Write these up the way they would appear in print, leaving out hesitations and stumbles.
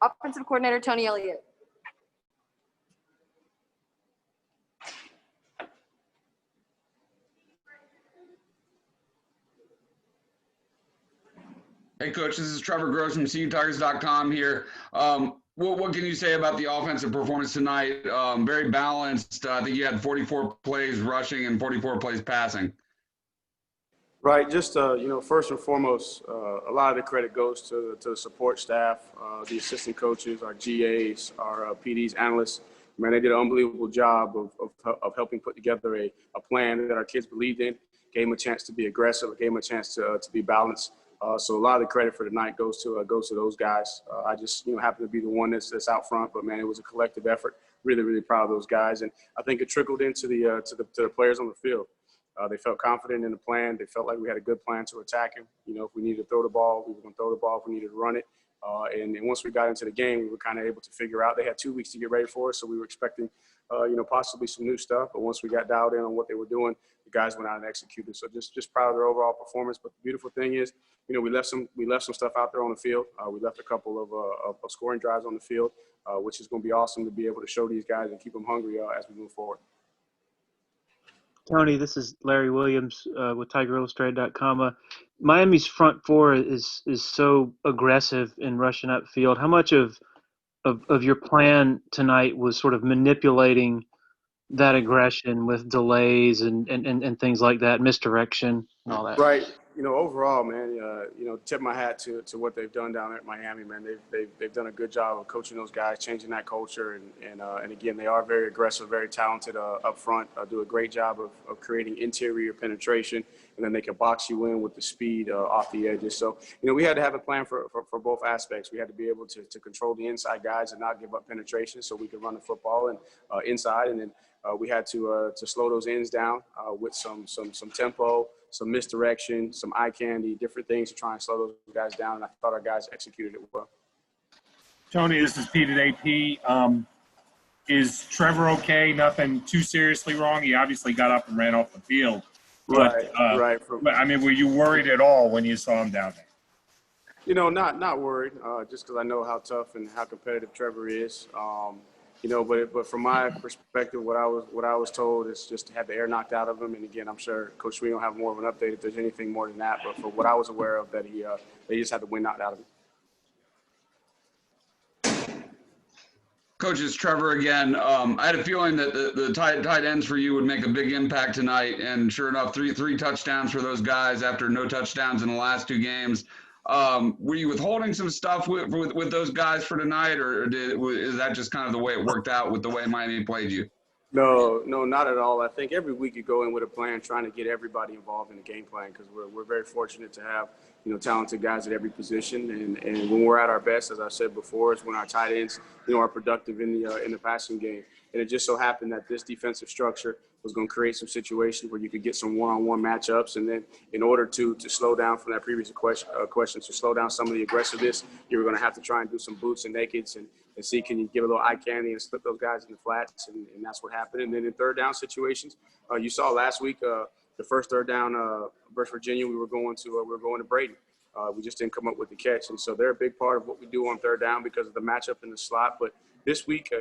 Offensive coordinator, Tony Elliott. Hey, Coach, this is Trevor Gross from CUTigers.com here. What can you say about the offensive performance tonight? Very balanced. I think you had 44 plays rushing and 44 plays passing. Right. Just, first and foremost, a lot of the credit goes to the support staff, the assistant coaches, our GAs, our PDs, analysts. Man, they did an unbelievable job of helping put together a plan that our kids believed in, gave them a chance to be aggressive, gave them a chance to be balanced. So a lot of the credit for tonight goes to those guys. I just happen to be the one that's out front, but man, it was a collective effort. Really, really proud of those guys, and I think it trickled into the players on the field. They felt confident in the plan. They felt like we had a good plan to attack him. If we needed to throw the ball, we were going to throw the ball. If we needed to run it, and once we got into the game, we were kind of able to figure out. They had 2 weeks to get ready for us, so we were expecting, possibly some new stuff. But once we got dialed in on what they were doing, the guys went out and executed. So just proud of their overall performance. But the beautiful thing is, we left some stuff out there on the field. We left a couple of scoring drives on the field, which is going to be awesome to be able to show these guys and keep them hungry as we move forward. Tony, this is Larry Williams with TigerIllustrated.com. Miami's front four is so aggressive in rushing upfield. How much of your plan tonight was sort of manipulating that aggression with delays and things like that, misdirection and all that? Right. Overall, man, tip my hat to what they've done down there at Miami, man. They've done a good job of coaching those guys, changing that culture. And again, they are very aggressive, very talented up front, do a great job of creating interior penetration. And then they can box you in with the speed off the edges. So, we had to have a plan for both aspects. We had to be able to control the inside guys and not give up penetration so we could run the football and inside. And then we had to slow those ends down with some tempo, some misdirection, some eye candy, different things to try and slow those guys down. And I thought our guys executed it well. Tony, this is Pete at AP. Is Trevor okay? Nothing too seriously wrong? He obviously got up and ran off the field. But, right. Were you worried at all when you saw him down there? Not worried, just because I know how tough and how competitive Trevor is. But from my perspective, what I was told is just to have the air knocked out of him. And again, I'm sure Coach Sweeney will have more of an update if there's anything more than that. But for what I was aware of, that they just had the wind knocked out of him. Coach, it's Trevor again. I had a feeling that the tight ends for you would make a big impact tonight, and sure enough, three touchdowns for those guys after no touchdowns in the last 2 games. Were you withholding some stuff with those guys for tonight, or is that just kind of the way it worked out with the way Miami played you? No, not at all. I think every week you go in with a plan, trying to get everybody involved in the game plan, because we're very fortunate to have talented guys at every position, and when we're at our best, as I said before, is when our tight ends are productive in the passing game. And it just so happened that this defensive structure was going to create some situations where you could get some one-on-one matchups. And then in order to slow down from that previous question, to slow down some of the aggressiveness, you were going to have to try and do some boots and nakeds and see, can you give a little eye candy and slip those guys in the flats? And that's what happened. And then in third down situations, you saw last week, the first third down versus Virginia, we were going to Brady. We just didn't come up with the catch. And so they're a big part of what we do on third down because of the matchup in the slot. But this week,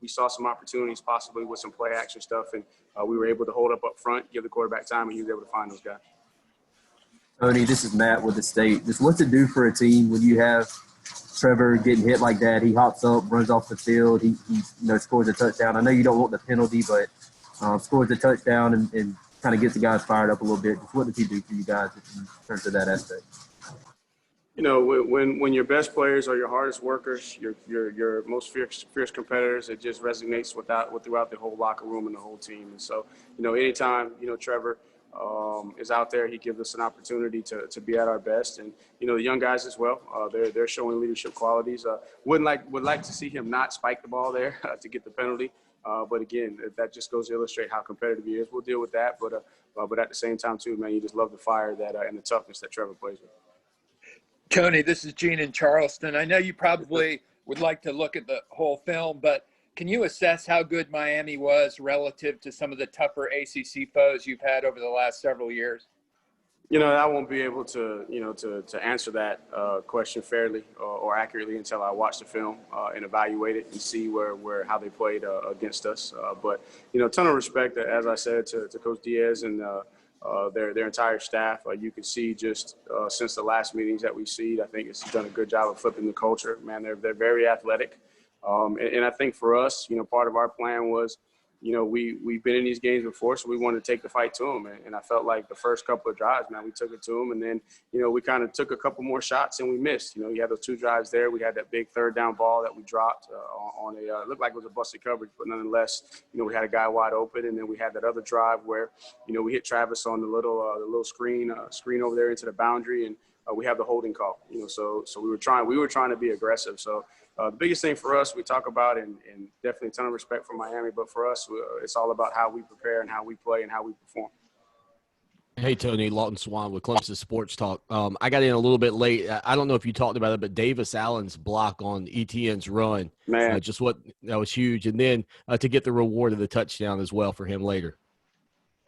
we saw some opportunities possibly with some play action stuff, and we were able to hold up front, give the quarterback time, and he was able to find those guys. Tony, this is Matt with the State. Just what's it do for a team when you have Trevor getting hit like that? He hops up, runs off the field, he scores a touchdown. I know you don't want the penalty, but scores a touchdown and kind of gets the guys fired up a little bit. Just what does he do for you guys in terms of that aspect? When your best players are your hardest workers, your most fierce competitors, it just resonates throughout the whole locker room and the whole team. And so, anytime, Trevor is out there, he gives us an opportunity to be at our best. And, the young guys as well, they're showing leadership qualities. Would like to see him not spike the ball there to get the penalty. But again, that just goes to illustrate how competitive he is. We'll deal with that. But at the same time, too, man, you just love the fire and the toughness that Trevor plays with. Tony, this is Gene in Charleston. I know you probably would like to look at the whole film, but can you assess how good Miami was relative to some of the tougher ACC foes you've had over the last several years? I won't be able to, to answer that question fairly or accurately until I watch the film and evaluate it and see how they played against us. But a ton of respect, as I said, to Coach Diaz and their entire staff. You can see just since the last meetings that we see, I think it's done a good job of flipping the culture. Man, they're very athletic, and I think for us, part of our plan was, we've been in these games before, so we wanted to take the fight to them. And I felt like the first couple of drives, man, we took it to them. And then, we kind of took a couple more shots and we missed. You had those 2 drives there. We had that big 3rd down ball that we dropped on a looked like it was a busted coverage, but nonetheless, we had a guy wide open. And then we had that other drive where, we hit Travis on the little screen over there into the boundary, and we have the holding call. So we were trying to be aggressive. So. The biggest thing for us, we talk about, and definitely a ton of respect for Miami, but for us, it's all about how we prepare and how we play and how we perform. Hey, Tony, Lawton Swan with Clemson Sports Talk. I got in a little bit late. I don't know if you talked about it, but Davis Allen's block on Etienne's run, Man, that was huge. And then to get the reward of the touchdown as well for him later.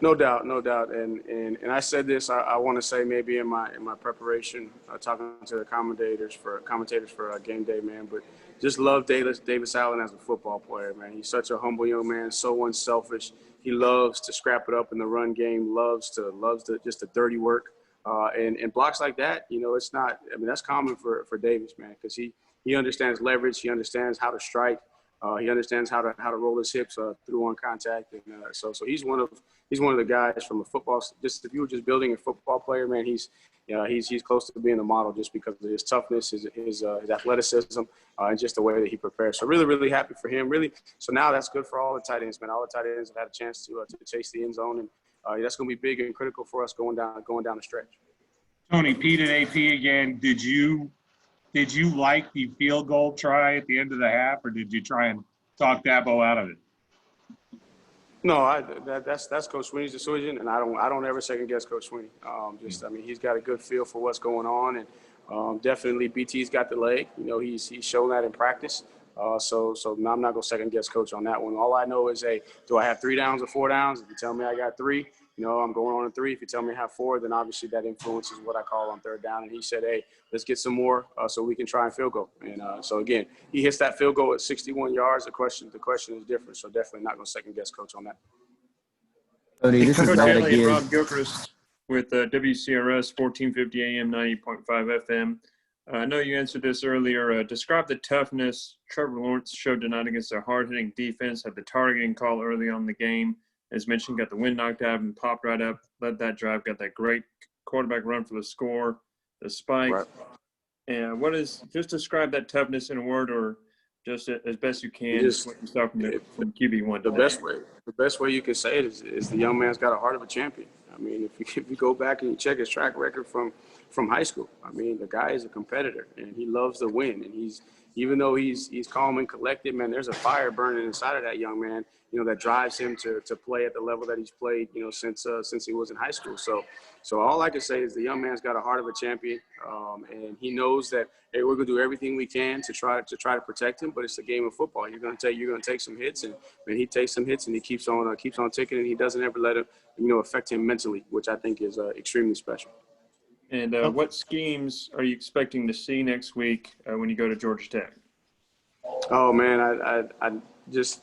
No doubt. And I said this, I want to say maybe in my preparation, talking to the commentators for game day, man, but just love Davis Allen as a football player, man. He's such a humble young man, so unselfish. He loves to scrap it up in the run game, loves to just the dirty work. And blocks like that, it's not, that's common for Davis, man, because he understands leverage. He understands how to strike. He understands how to roll his hips through on contact, and so he's one of the guys from a football. Just if you were just building a football player, man, he's close to being the model just because of his toughness, his athleticism, and just the way that he prepares. So really, really happy for him. Really, so now that's good for all the tight ends, man. All the tight ends have had a chance to chase the end zone, and that's going to be big and critical for us going down the stretch. Tony, Pete at AP again. Did you like the field goal try at the end of the half, or did you try and talk Dabo out of it? No, that's Coach Sweeney's decision, and I don't ever second guess Coach Sweeney. He's got a good feel for what's going on, and definitely BT's got the leg. He's shown that in practice. So no, I'm not gonna second guess Coach on that one. All I know is, do I have 3 downs or 4 downs? If you tell me I got 3, I'm going on a 3. If you tell me I have 4, then obviously that influences what I call on 3rd down. And he said, hey, let's get some more so we can try and field goal. And so again, he hits that field goal at 61 yards. The question is different. So definitely not going to second guess Coach on that. Tony, this is Coach Matt Elliott, again. Rob Gilchrist with WCRS 1450 AM 90.5 FM. I know you answered this earlier. Describe the toughness Trevor Lawrence showed tonight against a hard-hitting defense, had the targeting call early on in the game. As mentioned, got the wind knocked out and popped right up, led that drive, got that great quarterback run for the score, the spike. Right. And just describe that toughness in a word, or just as best you can, what you saw from QB1. The best way you can say it is the young man's got a heart of a champion. If you go back and you check his track record from high school, the guy is a competitor and he loves to win. And even though he's calm and collected, man, there's a fire burning inside of that young man, that drives him to play at the level that he's played, since he was in high school. So all I can say is the young man's got a heart of a champion, and he knows that, hey, we're gonna do everything we can to try to protect him. But it's a game of football. You're gonna take some hits, and he takes some hits, and he keeps on ticking, and he doesn't ever let it affect him mentally, which I think is extremely special. And what schemes are you expecting to see next week when you go to Georgia Tech? Oh man, I just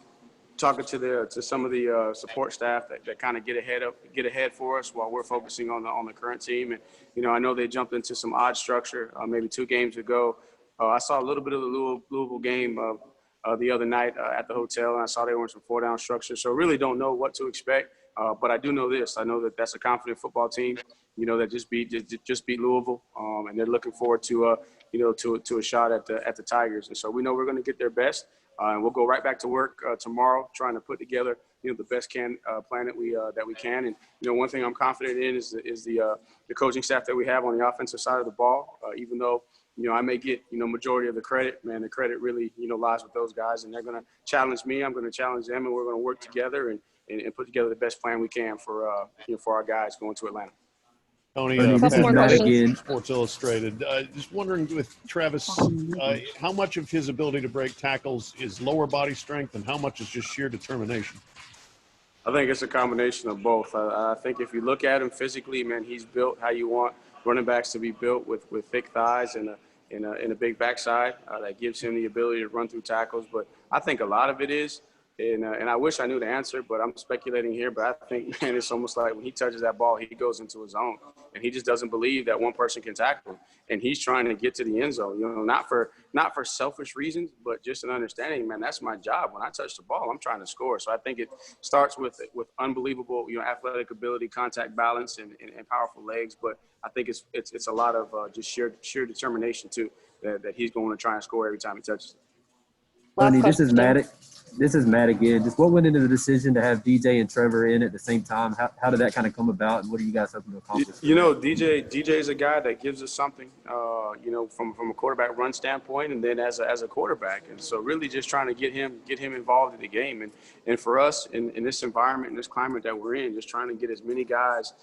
talking to some of the support staff that kind of get ahead for us while we're focusing on the current team. And I know they jumped into some odd structure maybe 2 games ago. I saw a little bit of the Louisville game the other night at the hotel, and I saw they were in some 4-down structure. So really don't know what to expect. But I do know this. I know that that's a confident football team, that just beat Louisville, and they're looking forward to a shot at the Tigers. And so we know we're going to get their best, and we'll go right back to work tomorrow, trying to put together the best plan that we can. And one thing I'm confident in is the coaching staff that we have on the offensive side of the ball. Even though I may get majority of the credit, man, the credit really lies with those guys, and they're going to challenge me. I'm going to challenge them, and we're going to work together and put together the best plan we can for our guys going to Atlanta. Tony, this is Matt again. Sports Illustrated. Just wondering with Travis, how much of his ability to break tackles is lower body strength and how much is just sheer determination? I think it's a combination of both. I think if you look at him physically, man, he's built how you want running backs to be built with thick thighs and a big backside that gives him the ability to run through tackles. But I think a lot of it is, and I wish I knew the answer, but I'm speculating here. But I think, man, it's almost like when he touches that ball, he goes into his zone, and he just doesn't believe that one person can tackle him. And he's trying to get to the end zone, not for selfish reasons, but just an understanding, man, that's my job. When I touch the ball, I'm trying to score. So I think it starts with unbelievable, athletic ability, contact balance, and powerful legs. But I think it's a lot of just sheer determination too, that he's going to try and score every time he touches it. Tony, this is Matt. This is Matt again. Just what went into the decision to have DJ and Trevor in at the same time? How did that kind of come about, and what are you guys hoping to accomplish? DJ is a guy that gives us something, from a quarterback run standpoint, and then as a quarterback. And so really just trying to get him involved in the game. And for us in this environment, in this climate that we're in, just trying to get as many guys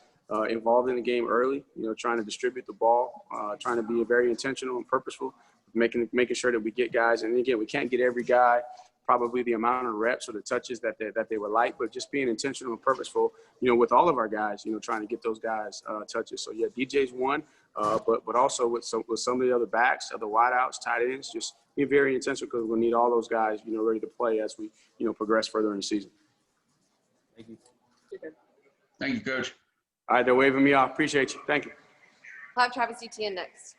involved in the game early, trying to distribute the ball, trying to be very intentional and purposeful, making sure that we get guys. And again, we can't get every guy probably the amount of reps or the touches that they would like, but just being intentional and purposeful, with all of our guys, trying to get those guys touches. So yeah, DJ's one, but also with some of the other backs, other wideouts, tight ends, just be very intentional because we'll need all those guys, ready to play as we, progress further in the season. Thank you. Thank you, Coach. All right, they're waving me off. Appreciate you. Thank you. We'll have Travis Etienne next.